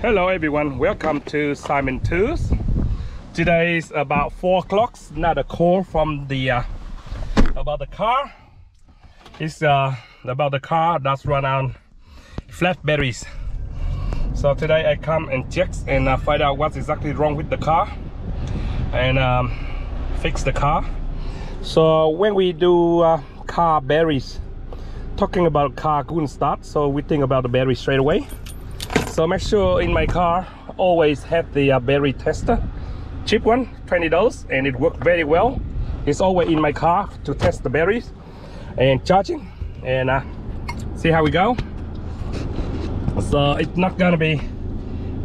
Hello everyone, welcome to Simon Tools. Today is about 4 o'clock. Another call from the about the car. It's about the car that's run on flat batteries. So today I come and check and find out what's exactly wrong with the car and fix the car. So when we do car batteries, talking about car couldn't start, so we think about the battery straight away. So make sure in my car always have the battery tester, cheap one, $20, and it worked very well. It's always in my car to test the batteries and charging, and see how we go. So it's not gonna be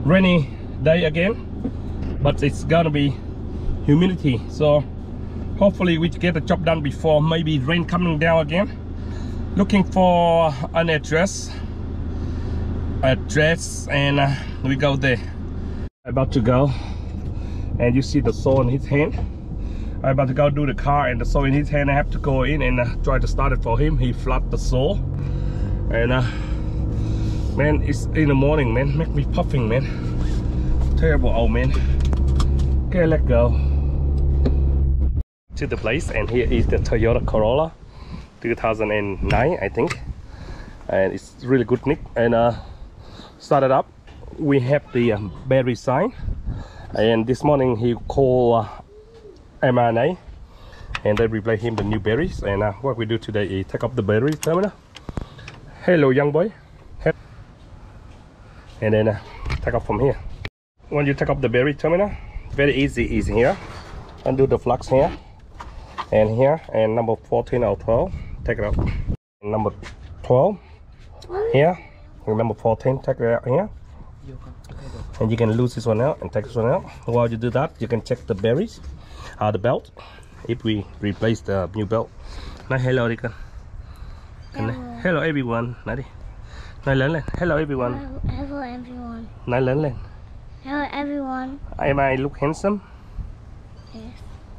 rainy day again, but it's gonna be humidity. So hopefully we get the job done before maybe rain coming down again. Looking for an address, and we go there. About to go, and you see the saw in his hand. I'm about to go do the car, and the saw in his hand. I have to go in and try to start it for him. He flat the saw, and man, it's in the morning, man, make me puffing, man. Terrible old man. Okay, let's go to the place. And here is the Toyota Corolla 2009, I think, and it's really good nick. And started up, we have the battery sign, and this morning he called M&A and they replace him the new batteries. And what we do today is take up the battery terminal. Hello young boy. And then take up from here. When you take up the battery terminal, very easy is here. Undo the flux here and here, and number 14 or 12, take it out. Number 12 here. Remember 14, take it out here, and you can lose this one out and take this one out. While you do that, you can check the batteries, the belt, if we replace the new belt. Nói hello đi con. Hello everyone. Nói đi. Nói lớn lên. Hello everyone. Hello everyone. Nói lớn lên. Hello everyone. Am I look handsome? Yes.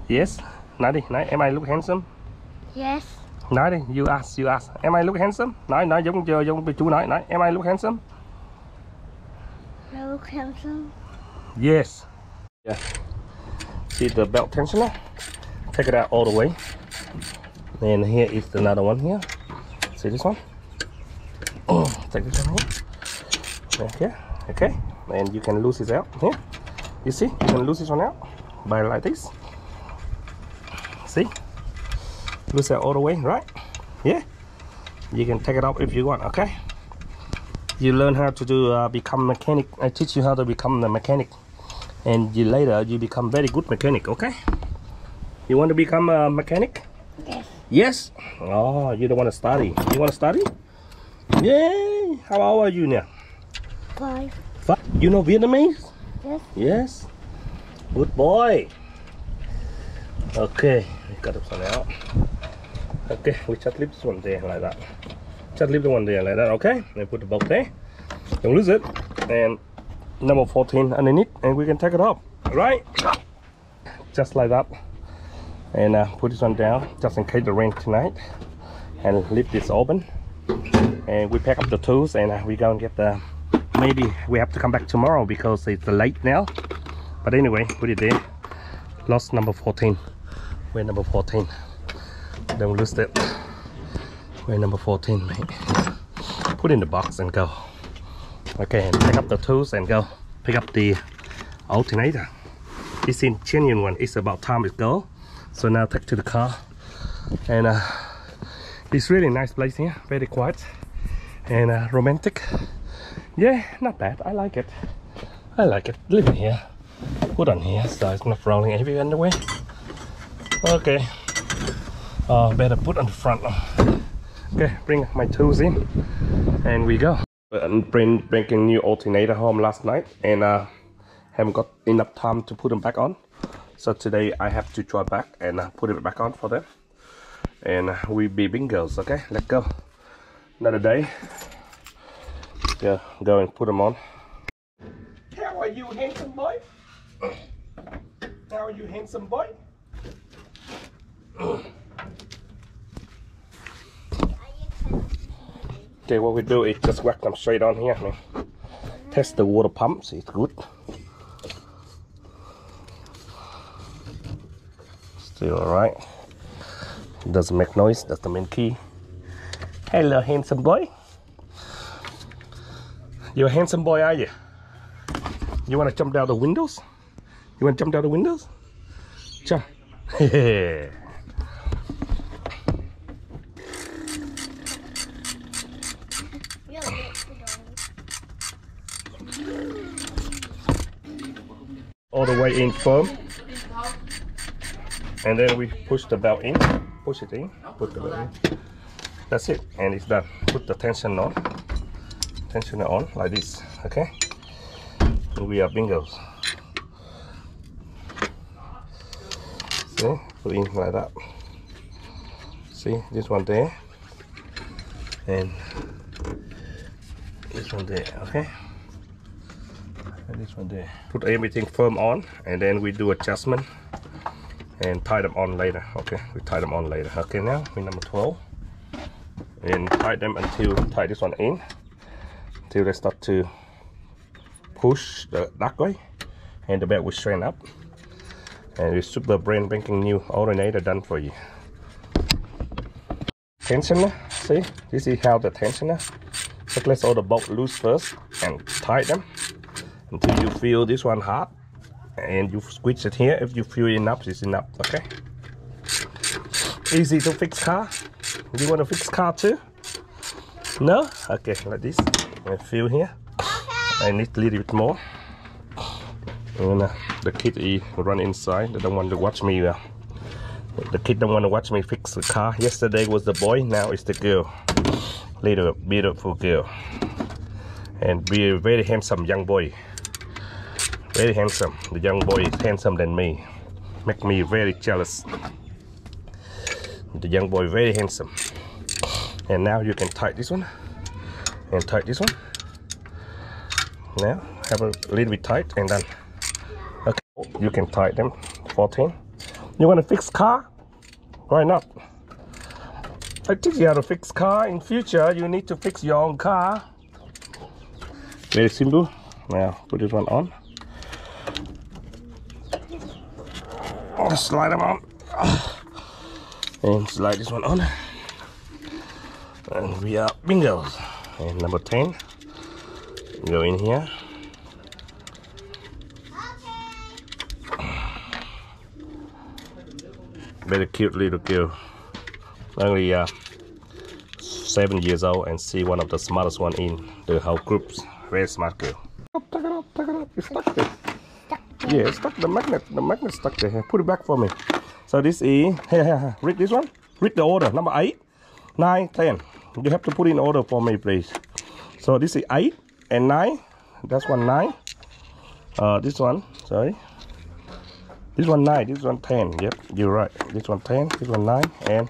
Yes. Nói đi. Nói am I look handsome? Yes. Nói đi, you ask, am I look handsome? Nói giống chú nói, am I look handsome? I look handsome. Yes. Yeah. See the belt tensioner? Take it out all the way. And here is another one here. See this one? Take this one here. Okay. And you can lose this out here. You see? You can lose this one out by like this. See? Lose it all the way, right? Yeah. You can take it out if you want. Okay. You learn how to do become mechanic. I teach you how to become a mechanic, and later you become very good mechanic. Okay. You want to become a mechanic? Yes. Yes. Oh, you don't want to study. You want to study? Yay! How old are you now? 5. 5. You know Vietnamese? Yes. Yes. Good boy. Okay, we got this one out. Okay, we just leave this one there like that. Just leave the one there like that, okay? And put the bolt there. Don't lose it. And number 14 underneath, and we can take it off, right? Just like that. And put this one down, just in case the rain tonight. And leave this open. And we pack up the tools, and we go and get the... Maybe we have to come back tomorrow because it's late now. But anyway, put it there. Lost number 14. We're number 14. Don't lose that. We're number 14, mate. Put in the box and go. Okay, and pick up the tools and go. Pick up the alternator. It's in genuine one. It's about time it go. So now take to the car. And it's really nice place here. Very quiet and romantic. Yeah, not bad. I like it. I like it. Leave it here. Put on here so it's not rolling everywhere in the way. Okay. Better put on the front. Okay, bring my tools in and we go. Bringing new alternator home last night, and haven't got enough time to put them back on. So today I have to drive back and put it back on for them. And we be bingos. Okay, let's go. Another day. Yeah, go and put them on. How are you, handsome boy? How are you, handsome boy? Okay, what we do is just whack them straight on here, man. Test the water pump, see it's good. Still alright. Doesn't make noise, that's the main key. Hello, handsome boy. You're a handsome boy, are you? You want to jump down the windows? You want to jump down the windows? Jump. All the way in firm. And then we push the belt in. Push it in. Put the belt in. That's it. And it's done. Put the tension on. Tensioner on like this. Okay. And we are bingos. See? Put in like that. See? This one there. And this one there. Okay. And this one there. Put everything firm on, and then we do adjustment and tie them on later. Okay, we tie them on later. Okay, now we number 12, and tie them until tie this one in until they start to push that way, and the belt will straighten up, and it's super brand banking new alternator done for you. Tensioner, see, this is how the tensioner. But let's all the bolt loose first and tie them until you feel this one hard, and you squeeze it here. If you feel enough, it's enough. Okay, easy to fix car. Do you want to fix car too? No? Okay, like this. I feel here. I need a little bit more. And the kid is run inside. They don't want to watch me. The kid don't want to watch me fix the car. Yesterday was the boy, now it's the girl. Little beautiful girl, and be a very handsome young boy. Very handsome. The young boy is handsome than me. Make me very jealous. The young boy very handsome. And now you can tie this one and tie this one. Now have a little bit tight and done. Okay, you can tie them 14. You want to fix car? Why not? I teach you how to fix car. In future you need to fix your own car. Very simple. Now put this one on. Slide them on. And slide this one on. And we are bingos. And number 10. Go in here. Very cute little girl. Only 7 years old, and see one of the smartest one in the whole group. Very smart girl. Tuck it up, tuck it up. It's stuck there. Yeah, it's stuck. The magnet stuck there. Here, put it back for me. So this is here. Read this one. Read the order. Number 8, 9, 10. You have to put in order for me, please. So this is 8 and 9. That's one 9. This one, sorry. This one 9. This one 10. Yep, you're right. This one 10. This one 9. And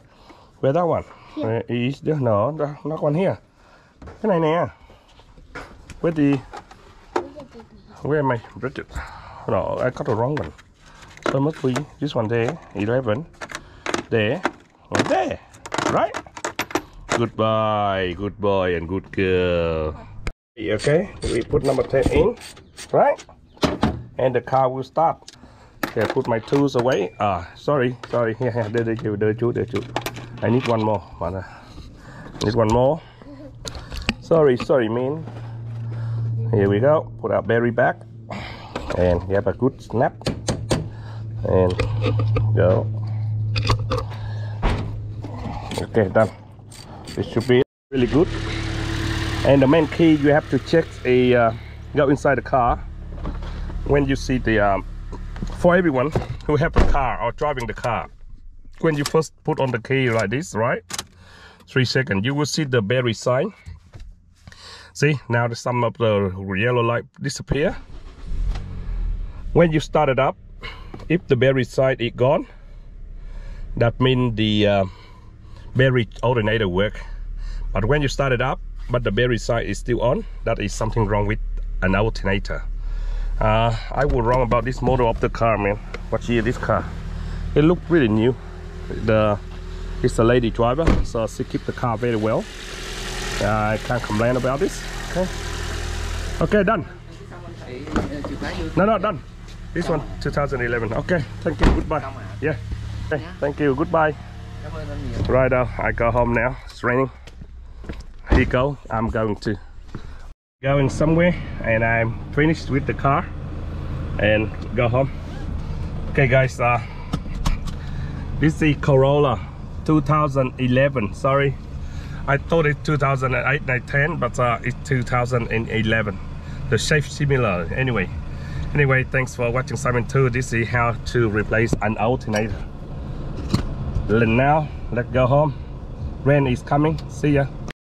where that one? Where is there? No, not one here. Cái này nè. Where am I? Bridget. No, I got the wrong one. So must be this one there. 11. There. And there. Right? Goodbye. Good boy and good girl. Okay, we put number 10 in. Right? And the car will start. Okay, put my tools away. Sorry. Here. There you. I need one more. Need one more. Sorry, man. Here we go. Put our berry back, and have a good snap, and go. Okay, done. It should be really good. And the main key, you have to check go inside the car when you see the for everyone who have a car or driving the car. When you first put on the key like this, right? 3 seconds, you will see the berry sign. See, now some of the yellow light disappear. When you start it up, if the berry side is gone, that means the berry alternator work. But when you start it up, but the berry side is still on, that is something wrong with an alternator. I was wrong about this model of the car, man. Watch here, this car. It looked really new. It's a lady driver, so she keep the car very well. I can't complain about this. Okay. Okay, done. No, done. This one 2011. Okay, thank you. Goodbye. Yeah. Okay, thank you. Goodbye. Right now, I go home now. It's raining. Here you go. I'm going somewhere, and I'm finished with the car and go home. Okay, guys. This is the Corolla 2011. Sorry, I thought it's 2008 and 10, but it's 2011. The shape similar. Anyway, thanks for watching Simon 2. This is how to replace an alternator. Now let's go home. Rain is coming. See ya.